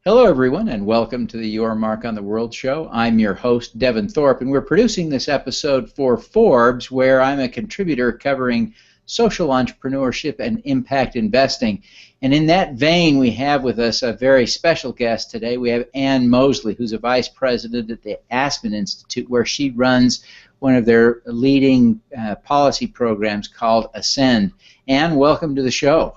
Hello, everyone, and welcome to the Your Mark on the World show. I'm your host, Devin Thorpe, and we're producing this episode for Forbes, where I'm a contributor covering social entrepreneurship and impact investing. And in that vein, we have with us a very special guest today. We have Anne Mosle, who's a vice president at the Aspen Institute, where she runs one of their leading policy programs called Ascend. Anne, welcome to the show.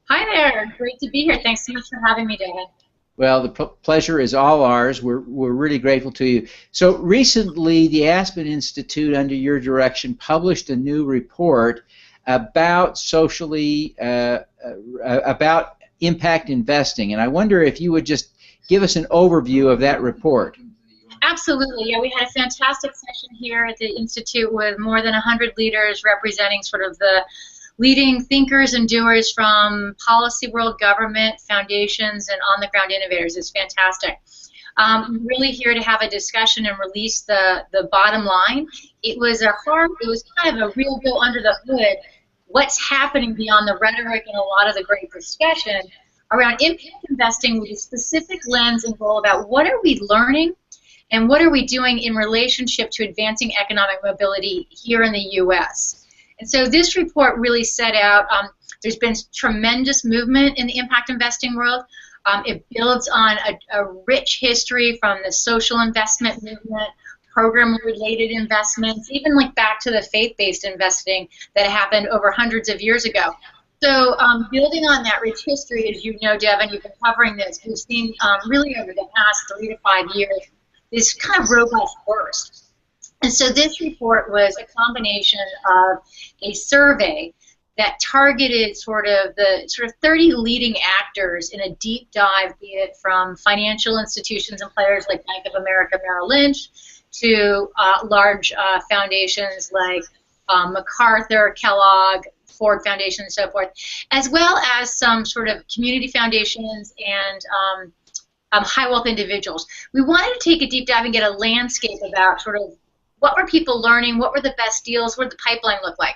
Hi there. Great to be here. Thanks so much for having me, Devin. Well, the pleasure is all ours. We're really grateful to you. So recently, the Aspen Institute, under your direction, published a new report about about impact investing, and I wonder if you would just give us an overview of that report. Absolutely. Yeah, we had a fantastic session here at the Institute with more than 100 leaders representing sort of the leading thinkers and doers from policy world, government, foundations, and on-the-ground innovators. It's fantastic. We're really here to have a discussion and release the bottom line. It was kind of a real go under the hood, what's happening beyond the rhetoric and a lot of the great discussion around impact investing with a specific lens and goal about what are we learning and what are we doing in relationship to advancing economic mobility here in the U.S. And so this report really set out, there's been tremendous movement in the impact investing world. It builds on a rich history from the social investment movement, program-related investments, even like back to the faith-based investing that happened over hundreds of years ago. So building on that rich history, as you know, Devin, you've been covering this, we've seen really over the past 3 to 5 years this kind of robust burst. And so this report was a combination of a survey that targeted sort of 30 leading actors in a deep dive, be it from financial institutions and players like Bank of America, Merrill Lynch, to large foundations like MacArthur, Kellogg, Ford Foundation, and so forth, as well as some sort of community foundations and high wealth individuals. We wanted to take a deep dive and get a landscape about sort of what were people learning, what were the best deals, what did the pipeline look like.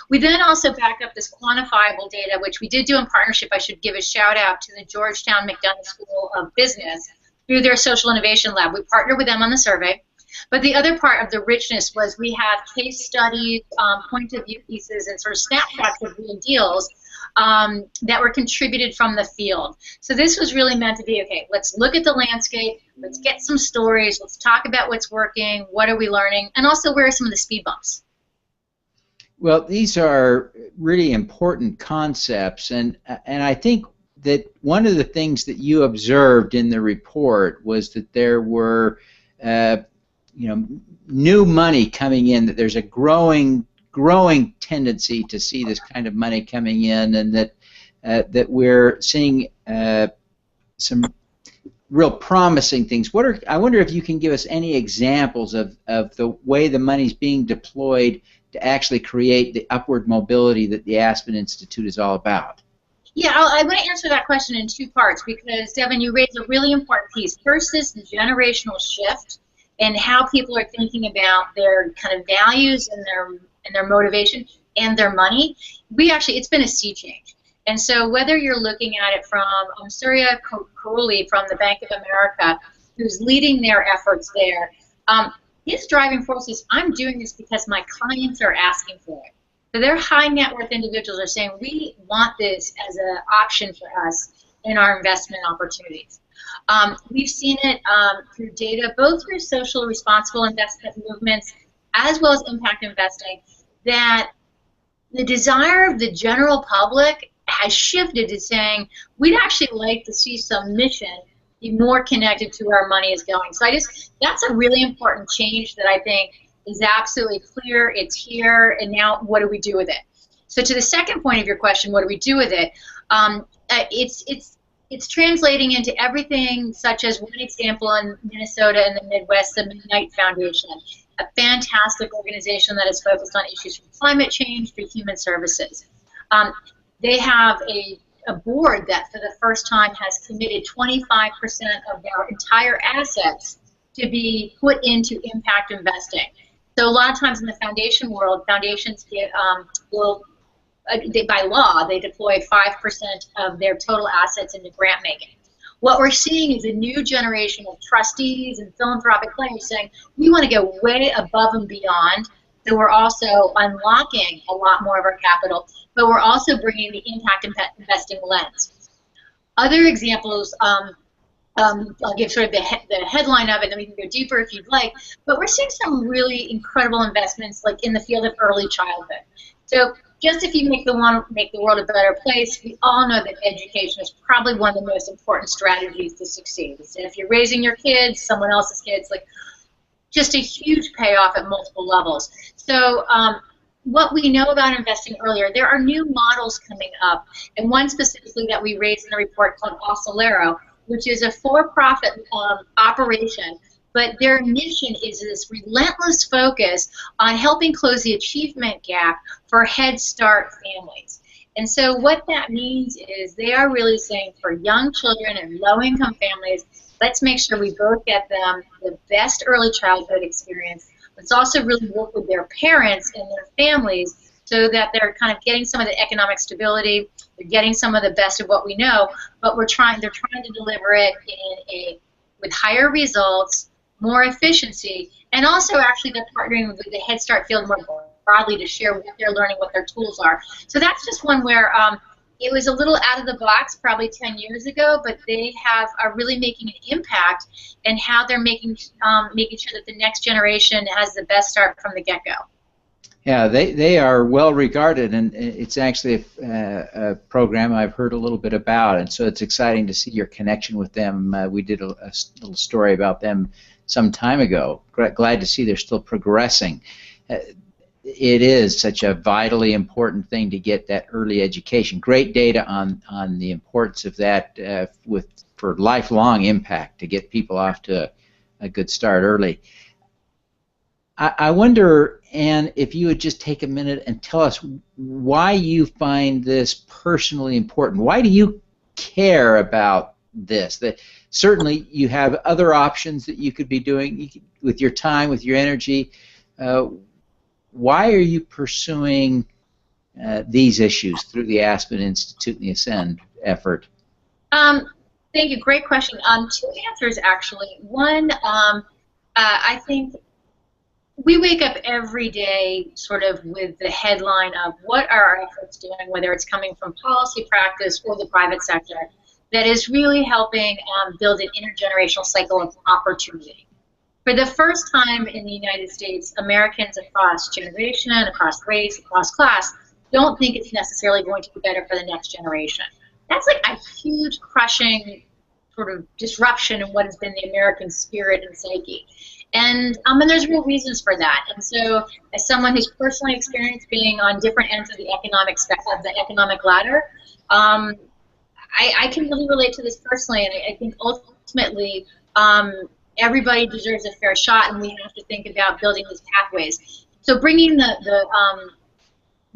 We then also backed up this quantifiable data, which we did do in partnership. I should give a shout out to the Georgetown McDonough School of Business through their Social Innovation Lab. We partnered with them on the survey. But the other part of the richness was we have case studies, point of view pieces, and sort of snapshots of real deals that were contributed from the field. So this was really meant to be, okay, let's look at the landscape, let's get some stories, let's talk about what's working, what are we learning, and also where are some of the speed bumps. Well, these are really important concepts, and I think that one of the things that you observed in the report was that there were new money coming in, that there's a growing tendency to see this kind of money coming in, and that we're seeing some real promising things. I wonder if you can give us any examples of the way the money's being deployed to actually create the upward mobility that the Aspen Institute is all about. Yeah, I want to answer that question in 2 parts because, Devin, you raised a really important piece. First is the generational shift and how people are thinking about their kind of values and their motivation and their money. It's been a sea change. And so whether you're looking at it from Surya Kohli from the Bank of America, who's leading their efforts there, his driving force is, I'm doing this because my clients are asking for it. So their high net worth individuals are saying, we want this as an option for us in our investment opportunities. We've seen it through data, both through social responsible investment movements as well as impact investing, that the desire of the general public has shifted to saying, we'd actually like to see some mission be more connected to where our money is going. So that's a really important change that I think is absolutely clear. It's here, and now what do we do with it? So to the second point of your question, what do we do with it? It's translating into everything, such as one example in Minnesota in the Midwest, the Midnight Foundation, a fantastic organization that is focused on issues from climate change to human services. They have a board that for the first time has committed 25% of their entire assets to be put into impact investing. So a lot of times in the foundation world, foundations get, by law, they deploy 5% of their total assets into grant making. What we're seeing is a new generation of trustees and philanthropic players saying, we want to go way above and beyond. So we're also unlocking a lot more of our capital, but we're also bringing the impact investing lens. Other examples, I'll give sort of the headline of it, and then we can go deeper if you'd like. But we're seeing some really incredible investments, like in the field of early childhood. So just if you want to make the world a better place, we all know that education is probably one of the most important strategies to succeed. And if you're raising your kids, someone else's kids, like just a huge payoff at multiple levels. So what we know about investing earlier, there are new models coming up, and one specifically that we raised in the report called Oscillero, which is a for-profit operation, but their mission is this relentless focus on helping close the achievement gap for Head Start families. And so what that means is they are really saying for young children and low-income families, let's make sure we both get them the best early childhood experience. Let's also really work with their parents and their families so that they're kind of getting some of the economic stability, they're getting some of the best of what we know, but they're trying to deliver it with higher results, more efficiency, and also actually they're partnering with the Head Start field more broadly to share what they're learning, what their tools are. So that's just one where it was a little out of the box probably 10 years ago, but they are really making an impact in how they're making sure that the next generation has the best start from the get-go. Yeah, they are well regarded, and it's actually a program I've heard a little bit about, and so it's exciting to see your connection with them. We did a little story about them some time ago. Glad to see they're still progressing. It is such a vitally important thing to get that early education. Great data on the importance of that for lifelong impact, to get people off to a good start early. I wonder, Anne, if you would just take a minute and tell us why you find this personally important. Why do you care about this? That certainly you have other options that you could be doing with your time, with your energy. Why are you pursuing these issues through the Aspen Institute and the Ascend effort? Thank you. Great question. Two answers, actually. One, I think we wake up every day sort of with the headline of what are our efforts doing, whether it's coming from policy practice or the private sector, that is really helping build an intergenerational cycle of opportunity. For the first time in the United States, Americans across generation, across race, across class, don't think it's necessarily going to be better for the next generation. That's like a huge crushing sort of disruption in what has been the American spirit and psyche. And there's real reasons for that. And so, as someone who's personally experienced being on different ends of the economic ladder, I can really relate to this personally. And I think ultimately, everybody deserves a fair shot, and we have to think about building these pathways. So, bringing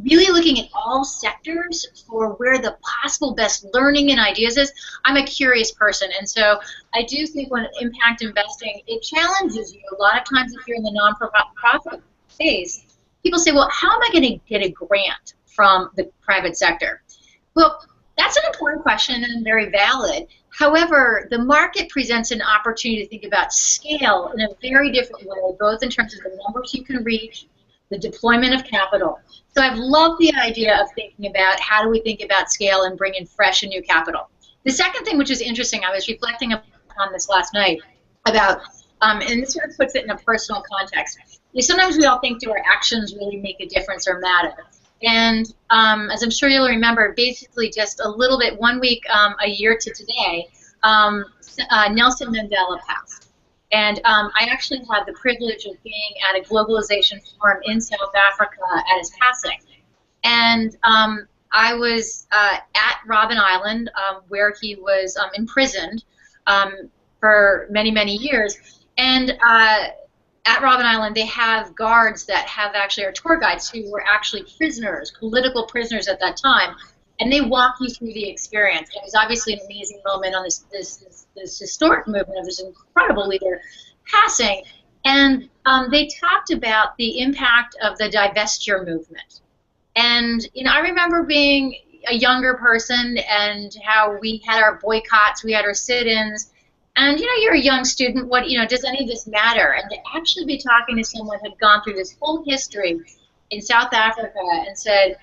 really looking at all sectors for where the possible best learning and ideas is. I'm a curious person, and so I do think when impact investing, it challenges you. A lot of times if you're in the non-profit space, people say, well, how am I going to get a grant from the private sector? Well, that's an important question and very valid. However, the market presents an opportunity to think about scale in a very different way, both in terms of the numbers you can reach, the deployment of capital. So I've loved the idea of thinking about how do we think about scale and bring in fresh and new capital. The second thing, which is interesting, I was reflecting upon this last night about, and this sort of puts it in a personal context. Sometimes we all think, do our actions really make a difference or matter? And as I'm sure you'll remember, basically just a little bit, 1 week, a year to today, Nelson Mandela passed. And I actually had the privilege of being at a globalization forum in South Africa at his passing. And I was at Robben Island, where he was imprisoned for many, many years. And at Robben Island, they have guards that are tour guides who were actually prisoners, political prisoners at that time. And they walk you through the experience. It was obviously an amazing moment on this historic movement of this incredible leader passing. And they talked about the impact of the divestiture movement. And I remember being a younger person and how we had our boycotts, we had our sit-ins, and you're a young student. What does any of this matter? And to actually be talking to someone who had gone through this whole history in South Africa and said,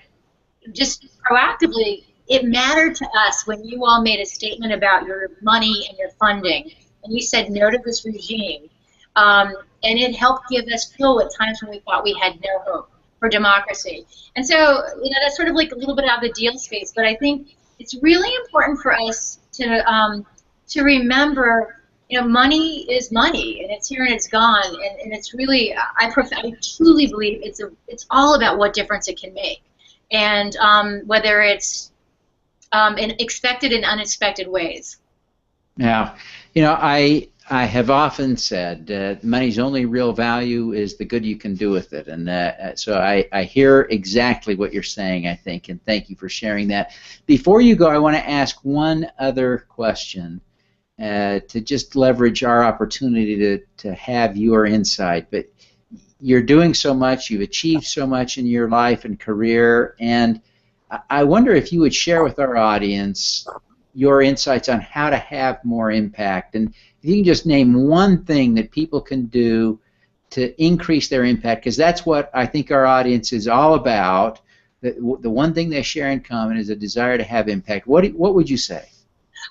just proactively, it mattered to us when you all made a statement about your money and your funding, and you said no to this regime, and it helped give us hope at times when we thought we had no hope for democracy. And so, that's sort of like a little bit out of the deal space, but I think it's really important for us to remember, money is money, and it's here and it's gone, and it's really, I truly believe it's all about what difference it can make, and whether it's in expected and unexpected ways. Now, I have often said money's only real value is the good you can do with it, and so I hear exactly what you're saying, I think, and thank you for sharing that. Before you go, I want to ask one other question to just leverage our opportunity to have your insight. But you're doing so much, you've achieved so much in your life and career, and I wonder if you would share with our audience your insights on how to have more impact. And if you can just name one thing that people can do to increase their impact, because that's what I think our audience is all about. The one thing they share in common is a desire to have impact. What would you say?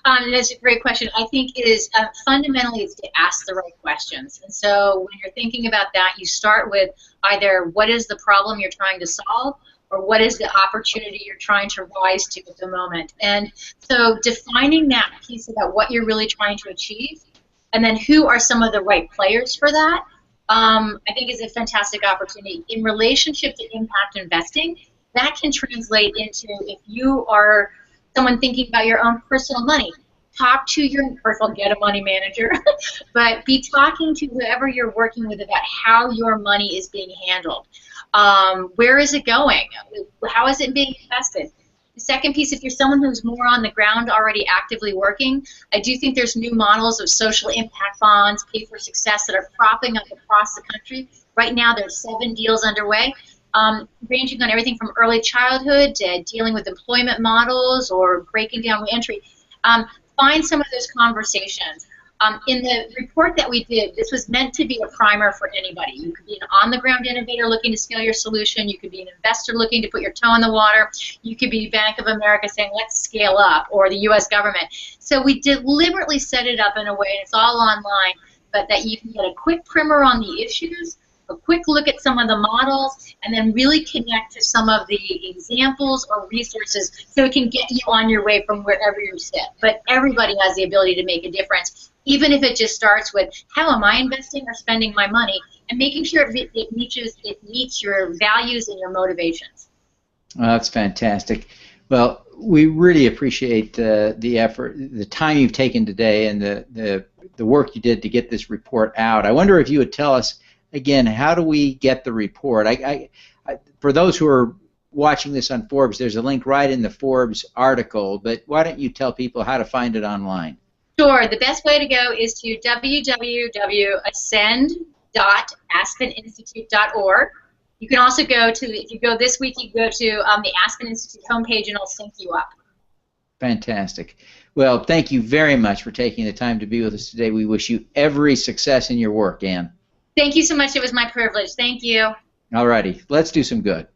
That's a great question. I think it is fundamentally it's to ask the right questions. And so when you're thinking about that, you start with either what is the problem you're trying to solve, or what is the opportunity you're trying to rise to at the moment. And so defining that piece about what you're really trying to achieve, and then who are some of the right players for that, I think is a fantastic opportunity. In relationship to impact investing, that can translate into, if you are someone thinking about your own personal money, talk to your, first of all, get a money manager, but be talking to whoever you're working with about how your money is being handled. Where is it going? How is it being invested? The second piece, if you're someone who's more on the ground already actively working, I do think there's new models of social impact bonds, pay for success, that are cropping up across the country. Right now there's 7 deals underway, ranging on everything from early childhood to dealing with employment models or breaking down reentry. Find some of those conversations. In the report that we did, this was meant to be a primer for anybody. You could be an on-the-ground innovator looking to scale your solution. You could be an investor looking to put your toe in the water. You could be Bank of America saying, let's scale up, or the U.S. government. So we deliberately set it up in a way, and it's all online, but that you can get a quick primer on the issues, a quick look at some of the models, and then really connect to some of the examples or resources so it can get you on your way from wherever you sit. But everybody has the ability to make a difference, even if it just starts with, how am I investing or spending my money, and making sure it meets your values and your motivations. Well, that's fantastic. Well, we really appreciate the effort, the time you've taken today, and the work you did to get this report out. I wonder if you would tell us, again, how do we get the report? For those who are watching this on Forbes, there's a link right in the Forbes article, but why don't you tell people how to find it online? Sure. The best way to go is to www.ascend.aspeninstitute.org. You can also go to, if you go this week, you go to the Aspen Institute homepage, and it'll sync you up. Fantastic. Well, thank you very much for taking the time to be with us today. We wish you every success in your work, Anne. Thank you so much. It was my privilege. Thank you. All righty. Let's do some good.